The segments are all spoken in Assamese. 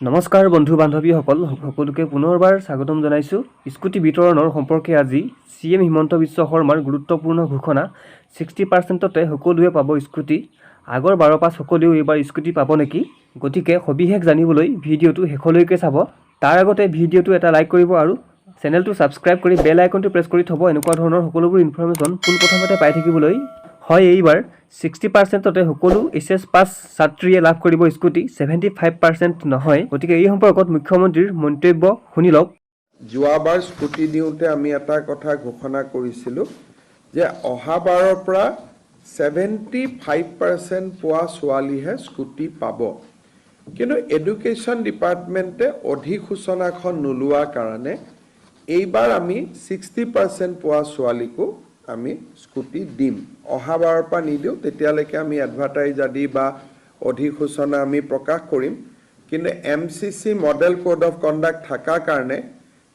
নমস্কাৰ বন্ধু বান্ধৱীসকল সকলোকে পুনৰবাৰ স্বাগতম জনাইছোঁ। স্কুটি বিতৰণৰ সম্পৰ্কে আজি CM হিমন্ত বিশ্ব শৰ্মাৰ গুৰুত্বপূৰ্ণ ঘোষণা 60%তে সকলোৱে পাব স্কুটি। আগৰ 12 পাছ সকলেও এইবাৰ স্কুটি পাব নেকি? গতিকে সবিশেষ জানিবলৈ ভিডিঅ'টো শেষলৈকে চাব। তাৰ আগতে ভিডিঅ'টো এটা লাইক কৰিব আৰু চেনেলটো ছাবস্ক্ৰাইব কৰি বেল আইকনটো প্ৰেছ কৰি থ'ব এনেকুৱা ধৰণৰ সকলোবোৰ ইনফৰমেশ্যন পোনপ্ৰথমতে পাই থাকিবলৈ। হয়, এইবাৰ 60%তে সকলো HS পাছ ছাত্ৰীয়ে লাভ কৰিব স্কুটি, 75% নহয়। গতিকে এই সম্পৰ্কত মুখ্যমন্ত্ৰীৰ মন্তব্য শুনি লওক। যোৱাবাৰ স্কুটি দিওঁতে আমি এটা কথা ঘোষণা কৰিছিলোঁ যে অহাবাৰৰ পৰা 75% পোৱা ছোৱালীহে স্কুটি পাব। কিন্তু এডুকেশ্যন ডিপাৰ্টমেণ্টে অধিসূচনাখন নোলোৱাৰ কাৰণে এইবাৰ আমি 60% পোৱা ছোৱালীকো আমি স্কুটি দিম। অহাবাৰৰ পৰা নিদিওঁ, তেতিয়ালৈকে আমি এডভাৰটাইজ আদি বা অধিসূচনা আমি প্ৰকাশ কৰিম। কিন্তু MCC model code of conduct থকাৰ কাৰণে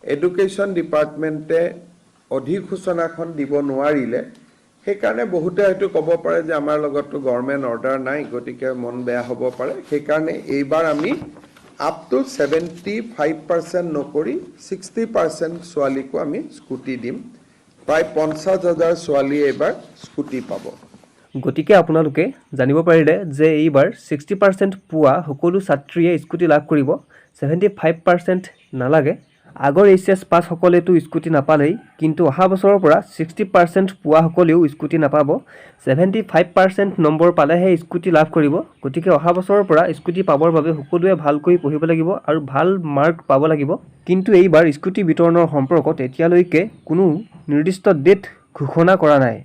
এডুকেশ্যন ডিপাৰ্টমেণ্টে অধিসূচনাখন দিব নোৱাৰিলে। সেইকাৰণে বহুতে হয়তো ক'ব পাৰে যে আমাৰ লগততো গভৰ্ণমেণ্ট অৰ্ডাৰ নাই, গতিকে মন বেয়া হ'ব পাৰে। সেইকাৰণে এইবাৰ আমি আপ টু 75% নকৰি 60% ছোৱালীকো আমি স্কুটি দিম। প্ৰায় 50,000 ছোৱালীয়ে এইবাৰ স্কুটি পাব। গতিকে আপোনালোকে জানিব পাৰিলে যে এইবাৰ 60% পোৱা সকলো ছাত্ৰীয়ে স্কুটি লাভ কৰিব, 75% নালাগে। আগৰ HS পাছ সকলেতো স্কুটি নাপালেই, কিন্তু অহা বছৰৰ পৰা 60% পোৱা সকলেও স্কুটি নাপাব, 75% নম্বৰ পালেহে স্কুটি লাভ কৰিব। গতিকে অহা বছৰৰ পৰা স্কুটি পাবৰ বাবে সকলোৱে ভালকৈ পঢ়িব লাগিব আৰু ভাল মাৰ্ক পাব লাগিব। কিন্তু এইবাৰ স্কুটি বিতৰণৰ সম্পৰ্কত এতিয়ালৈকে কোনো নিৰ্দিষ্ট ডেট ঘোষণা কৰা নাই।